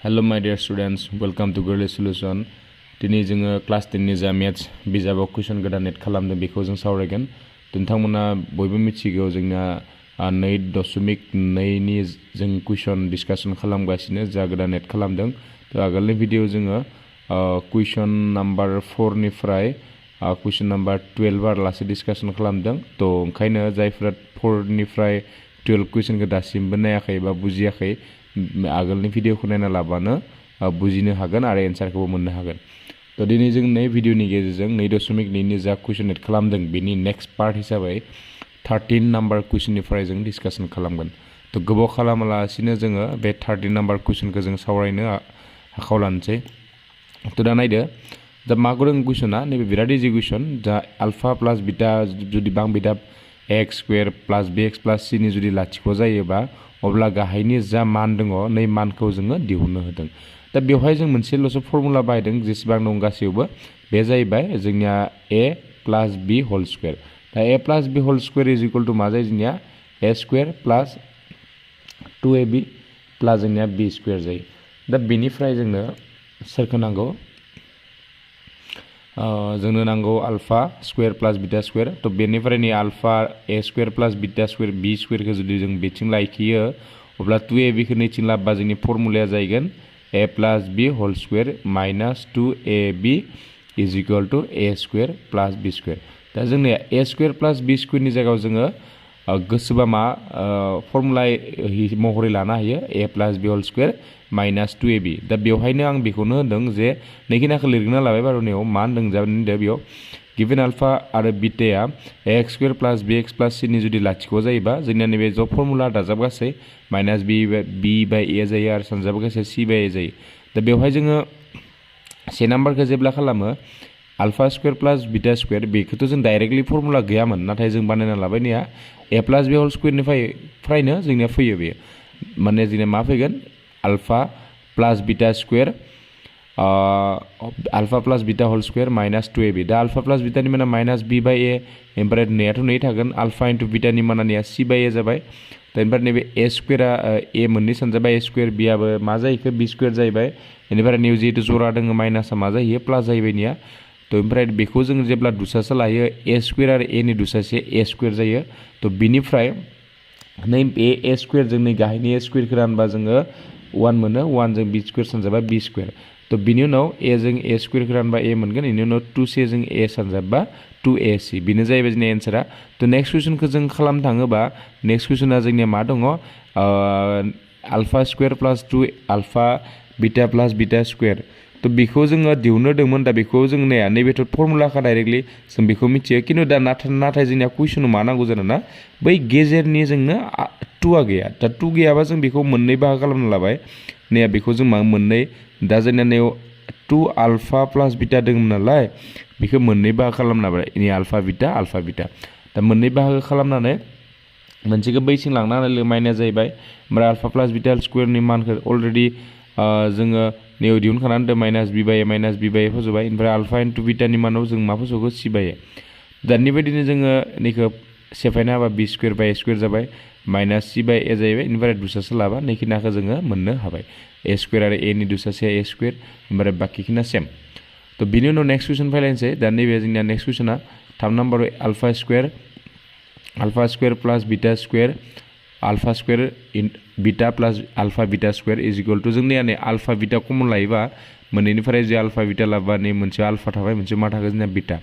Hello my dear students, welcome to Girly Solution. Dini जोङो class 10 नि जा maths बिजाबाव कुइसन गोदान एड खालामदों बेखौ जों सावरायगोन। नोंथांमोना बयबो मिथिगौ जोंना 2.2 नि जों कुइसन डिसकाशन खालामगासिनो जा गोदान एड खालामदों। तो आगोलनि भिडियो जोङो कुइसन नम्बर 4 निफ्राय कुइसन नम्बर 12 आर लासे डिसकाशन खालामदों। तो ओंखायनो जायफोरा 4 निफ्राय 12 कुइसनखौ दासिमबो नायाखै बा बुजियाखै आगोलनि भिडियोखौ नायना लाबानो बुजिनो हागोन आरो एन्सारखौबो मोननो हागोन। तो दिनै जों नै भिडियोनि गेजेरजों 2.2 नि जा कुइसन एड खालामदों बेनि नेक्स्ट पार्ट हिसाबै 13 नम्बर कुइसननिफ्राय जों डिसकाशन खालामगोन। तो गोबाव खालामालासिनो जोङो बे 13 नम्बर कुइसनखौ जों सावरायनो आखायाव लानोसै। तो दा नायदो दा मा गुदुं कुइसना नैबे बिराद इजि कुइसन जा अल्फा प्लस बीटा जुदि बां बिदा x square plus bx plus c नि जुदि लाथिख' जायोबा अब्ला गाहायनि जा मान दङ नै मानखौ जोङो दिहुननो होदों। दा बेवहाय जों मोनसेल'सो फर्मुला बाहायदों जेसेबां दं गासैबो बे जाहैबाय जोंनिया a plus b whole square. दा a plus b whole square is equal to मा जायो जोंनिया a square plus 2ab plus जोंनिया b स्क्वायर जायो। दा बेनिफ्राय जोंनो सोरखौ नांगौ जोंनो नांगौ alpha square plus beta square. तो बेनिफ्राय नि alpha a square plus beta square b square को जुदि जों बेथिं लाखियो अब्ला 2ab खौ नैथिं लाबोबा जोंनि फर्मुलाया जागोन a plus b whole square minus 2ab is equal to a square plus b square. दा जोंनिया a square plus b square नि जायगायाव जोङो गोसोबा मा फर्मुला महरै लानो हायो a plus b whole square minus 2ab। दा बेवहायनो आं बेखौनो होदों जे नैखिनाखौ लिरना लाबाय बार'नियाव मा होनदों जाबोन दे बेयाव गिवन अल्फा आरो बीटाया x square plus bx plus c नि जुदि लाथिख' जायोबा जोंनिया नैबे ज' फर्मुला दाजाब गासै माइनस b बाय a जायो आरो सानजाब गासै c बाय a जायो। दा बेवहाय जोङो से नाम्बारखौ जेब्ला खालामो alpha square plus beta square बेखौथ' जों डाइरेक्टली फर्मुला गैयामोन नाथाय जों बानायना लाबाय निया a प्लस b होल स्क्वायरनिफ्रायनो जोंनिया फैयो बेयो माने जोंनिया मा फैगोन alpha plus beta square alpha plus beta whole square minus 2ab। दा अल्फा प्लस बीटा नि माना माइनस b बाय a ओमफ्राय नैयाथ' नै थागोन अल्फा इनटू बीटा नि माना नैया c बाय a जाबाय। दा ओमफ्राय नैबे a स्क्वायरा a मोननै सानजाबाय a स्क्वायर b आबो मा जाहैखो b स्क्वायर जाहैबाय। बेनिफ्राय निउ जिहेतु जरा दङ माइनासा मा जाहैयो प्लास जाहैबाय निया। तो ओमफ्राय बेखौ जों जेब्ला दुसासे लायो a स्क्वायर आरो a नि दुसासे a स्क्वायर जायो। तो बिनिफ्राय नै a स्क्वायर जों नै गाहायनि a स्क्वायरखौ रानबा जोङो 1 मोनो 1 जों b स्क्वायर सानजाबा b स्क्वायर। तो बिनि उनाव a जों a स्क्वायरखौ रानबा a मोनगोन बेनि उनाव 2c जों a सानजाबा 2ac बेनो जाहैबाय जोंनि एन्सारा। तो नेक्स्ट कुइसनखौ जों खालामनो थाङोबा नेक्स्ट कुइसना जोंनिया मा दङ alpha square plus 2 alpha beta plus beta square. तो बेखौ जोङो दिहुननो दंमोन दा बेखौ जों नाया नैबेथ' फर्मुलाखा डाइरेक्टली जों बेखौ मिथियो खिन्थु दा नाथाय जोंनिया कुइसनाव मा नांगौ जानो ना बै गेजेरनि जोंनो 2आ गैया। दा 2 गैयाबा जों बेखौ मोननै बाहागो खालामना लाबाय नैया बेखौ जों मा मोननै दा जोंनिया नैयाव 2 अल्फा प्लस बीटा दङमोन नालाय बेखौ मोननै बाहागो खालामना लाबाय नै अल्फा बीटा दा मोननै बाहागो खालामनानै मोनसेखौ बैसिं लांनानै माइनास जाहैबाय ओमफ्राय अल्फा प्लस बीटा स्क्वायरनि मानखौ अलरेडि जोङो नैयाव दिहुनखानानै दोन माइनास b बाय a फज'बाय ओमफ्राय अल्फा इनटू बीटानि मानाव जों मा फज'गो c बाय a। दा बेबायदिनो जोङो नैखौ सेफायना होबा b square by a square जाबाय माइनास c बाय a जाहैबाय बेनिफ्राय दुसासे लाबा नैखिनाखौ जोङो मोननो हाबाय a स्क्वायर आरो a नि दुसासे a स्क्वायर ओमफ्राय बाकिखिना सेम। तो बिनि उनाव नेक्स्ट कुइसन फैलायनोसै दा नैबे जोंनिया नेक्स्ट कुइसना 3 number alpha square plus beta square alpha square beta plus alpha beta square is equal to जोंनिया नै अल्फा बीटा कमन लायोबा मोननैनिफ्राय जे अल्फा बीटा लाबा नै मोनसे अल्फा थाबाय मोनसे मा थागोन जोंनिया बीटा।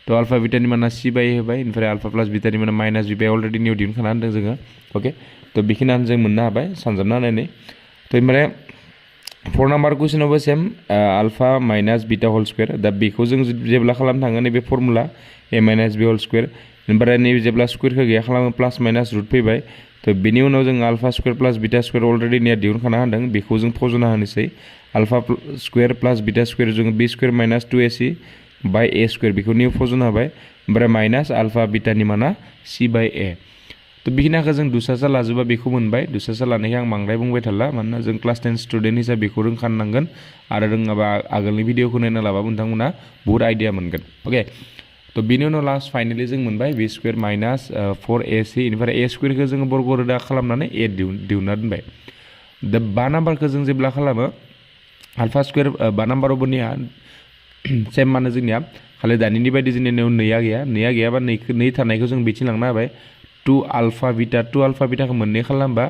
तो अल्फा बीटानि माना c बाय होबाय ओमफ्राय अल्फा प्लस बीटानि माना माइनास b बाय अलरेडि निउ दिहुनखाना होदों जोङो अके। तो बेखिनियानो जों मोननो हाबाय सानजाबना नायनानै। तो ओमफ्राय 4 नाम्बार कुइसनावबो same alpha minus beta whole square. दा बेखौ जों जेब्ला खालामनो थाङो नैबे formula a minus b whole square ओमफ्राय नैबे जेब्ला स्क्वायरखौ गैया खालामो प्लास माइनास रुट फैबाय। तो बेनि उनाव जों alpha square plus beta square already निया दिहुनखाना होदों बेखौ जों फज'ना होनोसै alpha square plus beta square जों b square minus 2ac by a square बेखौ निउ फज'ना होबाय ओमफ्राय माइनास अल्फा बीटानि माना c बाय a। तो बेखिनिखौ जों दुसासे लाजोबा बेखौ मोनबाय दुसासे लानायखौ आं बांद्राय बुंबाय थाला मानोना जों क्लास 10 स्टुडेन्ट हिसाबै बेखौ रोंखानांगोन आरो रोङाबा आगोलनि भिडियोखौ नायना लाबा नोंथांमोना बहुत आइडिया मोनगोन अके। तो बिनि उनाव लास्ट फाइनली जों मोनबाय b स्क्वायर माइनास 4ac बेनिफ्राय a स्क्वायरखौ जोङो बर्ग रोदा खालामनानै a दिहुनना दोनबाय। दा 5 नाम्बारखौ जों जेब्ला खालामो अल्फा स्क्वायर बा नाम्बारावबो नैया सेम माने जोंनिया खालि दानिनि बायदि जोंनियाव नैया गैयाबा नै थानायखौ जों बिथिं लांना होबाय 2 अल्फा बिटाखौ मोननै खालामबा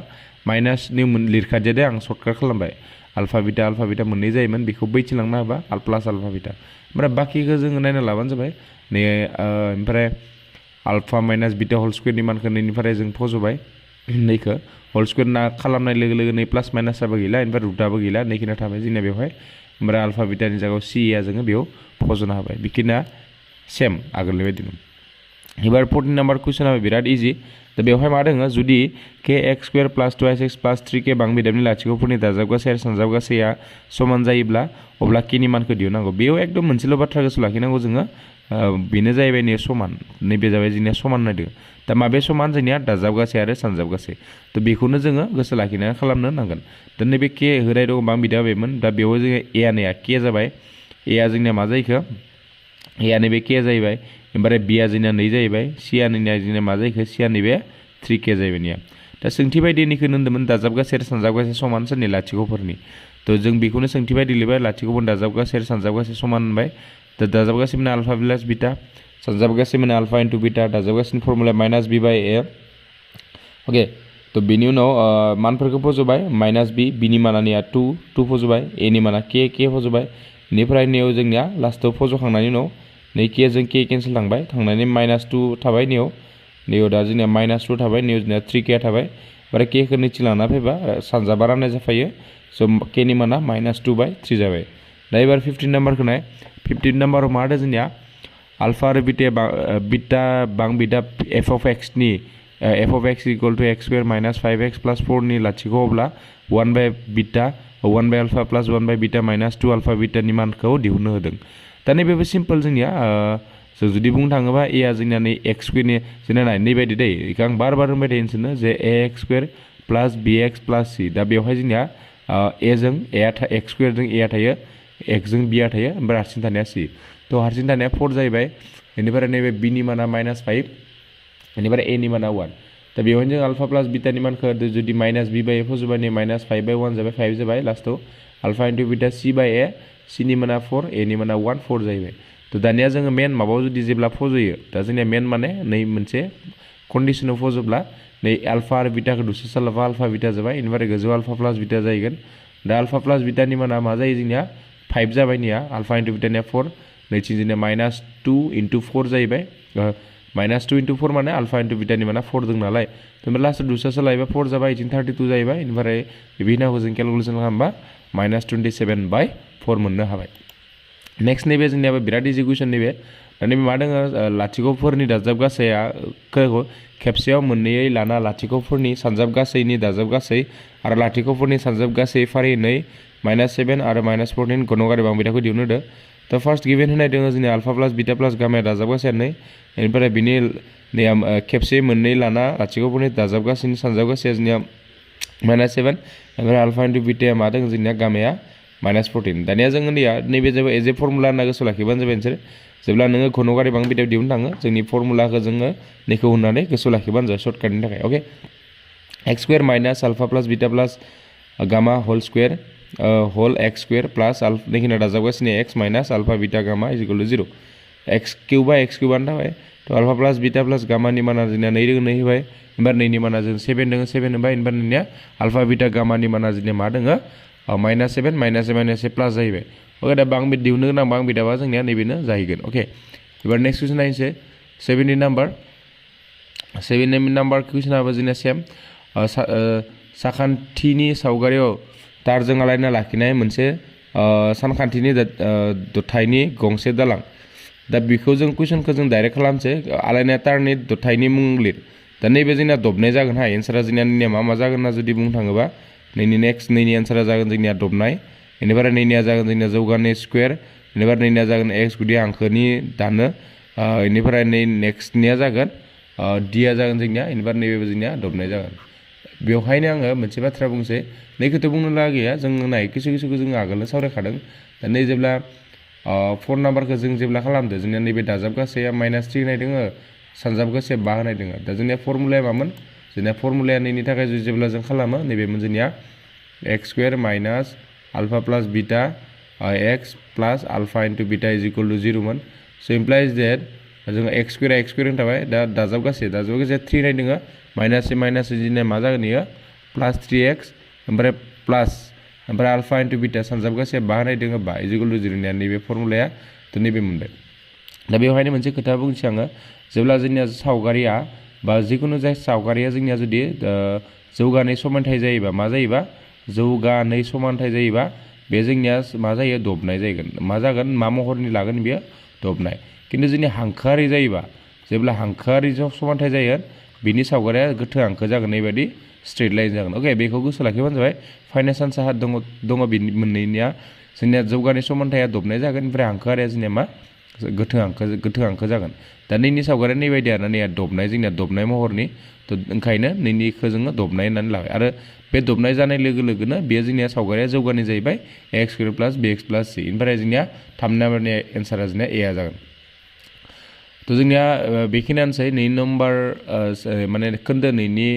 माइनासनि लिरखादिया दे आं सर्टकाट खालामबाय अल्फा बिटा मोननै जायोमोन बेखौ बैथिं लांना होबा प्लास अल्फा बिटा ओमफ्राय बाखिखौ जोङो नायना लाबानो जाबाय नै ओमफ्राय अल्फा माइनास बिटा होल स्क्वायरनि मानखौ नैनिफ्राय जों फज'बाय नैखौ होल स्क्वायर ना खालामनाय लोगो लोगो नै प्लास माइनासाबो गैला ओमफ्राय रुटआबो गैला नैखिना थाबाय जोंनिया बेवहाय ओमफ्राय अल्फा बिटानि जायगायाव सिया जोङो बेयाव फज'ना होबाय बिखिना सेम आगोलनि बायदिनो एबार 14 नाम्बार कुइसनाबो बिराद इजि दा बेवहाय मा दङ जुदि के एक्स स्क्वायर प्लास 2x प्लास 3k बां बिदामनि लाथिख'फोरनि दाजाबगासै आरो सानजाबगासैया समान जायोब्ला अब्ला केनि मानखौ दिहुननांगौ बेयाव एकदम मोनसेल' बाथ्रा गोसो लाखिनांगौ जोङो बेनो जाहैबाय नै समान नैबे जाबाय जोंनिया समान नायदों दा माबे समान जोंनिया दाजाबगासै आरो सानजाबगासै थ' बेखौनो जोङो गोसो लाखिनानै खालामनो नांगोन दा नैबे के होनाय दङ बां बिदा बेमोन दा बेवहाय जोङो ए आनाया के जाबाय एआ जोंनिया मा जाहैखो एआ नैबे के जाहैबाय ओमफ्राय बिआ जोंनिया 2 जाहैबाय सिआ जोंनिया मा जाहैखो सिआ नैबे 3k जाहैबाय निया दा सोंथि बायदिनिखौ होनदोंमोन दाजाबगासै आरो सानजाबगासै समान सोरनि लाथिख'फोरनि थ' जों बेखौनो सोंथि बायदि लिरबाय लाथिख'फोर दाजाबगासै आरो सानजाबगासै समान होनबाय दा दाजाबगासै माने अल्फा प्लास बिटा सानजाबगासै माने अल्फा इनटु बिटा दाजाबगासैनि formula minus b by a okay थ' बिनि उनाव मानफोरखौ फज'बाय माइनास बिनि मानानिया 2 फज'बाय एनि माना के फज'बाय बेनिफ्राय नैयाव जोंनिया लास्टआव फज'खांनायनि उनाव नै के जों के केन्सेल थांबाय थांनानै -2 थाबाय नैयाव दा जोंनिया -2 थाबाय नैयाव जोंनिया 3k थाबाय ओमफ्राय केखौ नैथिं लाना फैबा सानजाबा राननाय जाफायो स' केनि माना -2/3 जाबाय दा एबार 15 नाम्बारखौ नाय 15 नाम्बाराव मा होदों जोंनिया अल्फा आरो बिटा बां बिदा एफ अफ एक्सनि F of X equal to X square minus 5x plus 4 नि लाथिख' अब्ला 1/बिटा 1 अल्फा प्लास 1/बिटा -2 अल्फा बिटानि मानखौ दिहुननो होदों दा नैबेबो सिम्पल जोंनिया जों जुदि बुंनो थाङोबा एआ जोंनिया नै एक्स स्क्वायरनि जोंना नाय नैबायदि दै बेखौ आं बार होनबाय थायो नोंसोरनो जे ए एक्स स्क्वायर प्लास बि एक्स प्लास सि दा बेवहाय जोंनिया एजों एक्स स्क्वायरजों एआ थायो एक्सजों बिआ थायो ओमफ्राय हारसिं थानाया सि थ' हारसिं थानाया 4 जाहैबाय बेनिफ्राय नैबे बिनि माना -5 बेनिफ्राय एनि माना 1 दा बेवहायनो जों अल्फा प्लास बिटानि मानखौ जुदि -b/a फज'बाय नै -5/1 जाबाय 5 जाबाय लास्टआव अल्फा इनटु बिटा c/a सिनि माना 4 एनि माना 1 4 जाहैबाय थ' दानिया जोङो मेन माबायाव जुदि जेब्ला फज'यो दा जोंनिया मेन माने नै मोनसे कन्डिसनाव फज'ब्ला नै अल्फा आरो बिटाखौ दसे सालाबा अल्फा बिटा जाबाय बेनिफ्राय गोजौ अल्फा प्लास बिटा जाहैगोन दा अल्फा प्लास बिटानि माना मा जायो जोंनिया 5 जाबाय निया अल्फा इनटु बिटानिया 4 नैथिं जोंनिया -2 × 4 जाहैबाय -2 × 4 माने अल्फा इनटु बिटानि माना 4 दं नालाय ओमफ्राय लास्टआव दुसा सोलायबा 4 जाबाय बिथिं 32 जाहैबाय बेनिफ्राय बिनाखौ जों केलकुलेसन खालामबा -27/4 मोननो हाबाय नेक्स्ट नैबे जोंनियाबो बिराद इजि कुइसन नैबे दा नैबे मा दङ लाथिख'फोरनि दाजाबगासैया खेबसेयाव मोननैयै लाना लाथिख'फोरनि सानजाबगासैनि दाजाबगासै आरो लाथिख'फोरनि सानजाबगासै फारि 2 -7 आरो -14 गण'गारि बां बिदाखौ दिहुननो होदो दा फार्स्ट गिभेन होनाय दङ जोंनिया अल्फा प्लास बिटा प्लास गामाया दाजाबगासै 2 बेनिफ्राय बिनि नैया खेबसे मोननै लाना लाथिख'फोरनि दाजाबगासैनि सानजाबगासैया जोंनिया -7 ओमफ्राय अल्फा इनटु बिटाया मा दङ जोंनिया गामाया -14 दानिया जोङो नैबे जाबाय एज ए फर्मुला होनना गोसोआव लाखिबानो जाबाय नोंसोर जेब्ला नोङो घन'गारि बां बिदायाव दिहुननो थाङो जोंनि फर्मुलाखौ जोङो नैखौ होननानै गोसोआव लाखिबानो जाबाय सर्टकाटनि थाखाय अके एक्स स्क्वायर माइनास अल्फा प्लास बिटा प्लास गामा होल स्क्वायर होल एक्स स्क्वायर प्लास नैखिना दाजाबगासिनो एक्स माइनास अल्फा बिटा गामा इज इक्वल टु 0 एक्स क्यूबा एक्स क्यूबानो थाबाय थ' अल्फा प्लास बिटा प्लास गामानि माना जोंनिया 2 दङ 2 होबाय ओमफ्राय 2नि माना जों 7 दङ 7 होबाय ओमफ्राय नोंनिया अल्फा बिटा गामानि माना जोंनिया मा दङ -7 -a प्लास जाहैबाय अके दा बां बिट दिहुननो गोनां बां बिदाबा जोंनिया नैबेनो जाहैगोन अके एबार नेक्स्ट कुइसन नायनोसै 17 नाम्बार कुइसनाबो जोंनिया सेम साखान्थिनि सावगारियाव तारजों आलायना लाखिनाय मोनसे सानखान्थिनि दथायनि गंसे दालां दा बेखौ जों कुइसनखौ जों डाइरेक्ट खालामसै आलायनाय तारनि दथायनि मुं लिर दा नैबे जोंना दबनाय जागोन एन्सारा जोंनिया मा जागोन ना जुदि बुंनो थाङोबा नैनि एन्सारा जागोन जोंनिया दबनाय बेनिफ्राय नैनिया जागोन जोंनिया जौगानाय स्कुवेर बेनिफ्राय नैनिया जागोन एक्स गुदि हांखोनि दानो बेनिफ्राय नेक्स्टनिया जागोन डिया जागोन जोंनिया बेनिफ्राय नैबेबो जोंनिया दबनाय जागोन बेवहायनो आङो मोनसे बाथ्रा बुंसै नैखौथ' बुंनो लागा गैया जों नाय किसुखौ जों आगोलनो सावरायखादों दा नै जेब्ला 4 नाम्बारखौ जों जेब्ला खालामदो जोंनिया नैबे दाजाबगासैया -3 होनाय दङ सानजाबगासैया 5 होनाय दङ दा जोंनिया फर्मुलाया मामोन जोंनिया फर्मुलाया नैनि थाखाय जेब्ला जों खालामो नैबेमोन जोंनिया X square minus alpha plus beta x plus alpha into beta is equal to 0 मोन so implies that जों x square थाबाय दा दाजाबगासे 3 नाय दोङो माइनास जोंनिया मा जागोन इयो प्लस 3x ओमफ्राय प्लस ओमफ्राय अल्फा इनटू बीटा सानजाबगासे 5 नाय दोङो 5 इज इक्वल टू 0 नि नैबे फर्मुलाया तो नैबे मोनबाय दा बेवहायनो मोनसे खोथा बुंनोसै आङो जेब्ला जोंनिया सावगारिया बा जिकुनु जाय सावगारिया जोंनिया जुदि जौगानाय समानथाय जायोबा मा जायोबा जौगानाय समानथाय जायोबा बे जोंनिया मा जायो दबनाय जागोन मा जागोन मा महरनि लागोन बियो दबनाय किन्तु जोंनि हांखोआरि जायोबा जेब्ला हांखोआरि समानथाय जायो बिनि सावगारिया गोथों हांखो जागोन बेबायदि स्ट्रेट लाइन जागोन ओके बेखौ गोसो लाखिबानो जाबाय फाइनाल चान्सआ दङ बिनि मोननैनिया जोंनिया जौगानाय समानथाया दबनाय जागोन ओमफ्राय हांखोआरिया जोंनिया मा गोथों हांखो जागोन दा नैनि सावगारिया नैबायदि आरो नैया दबनाय जोंनिया दबनाय महरनि तो ओंखायनो नैनिखौ जोङो दबनाय होननानै लाबाय आरो बे दबनाय जानाय लोगो लोगोनो बेयो जोंनिया सावगारिया जौगानाय जाहैबाय x square plus bx plus c ओमफ्राय जोंनिया 3 नाम्बारनि एन्सारा जोंनिया a जागोन तो जोंनिया बेखिनियानोसै 2 नम्बर माने खोन्दो 2नि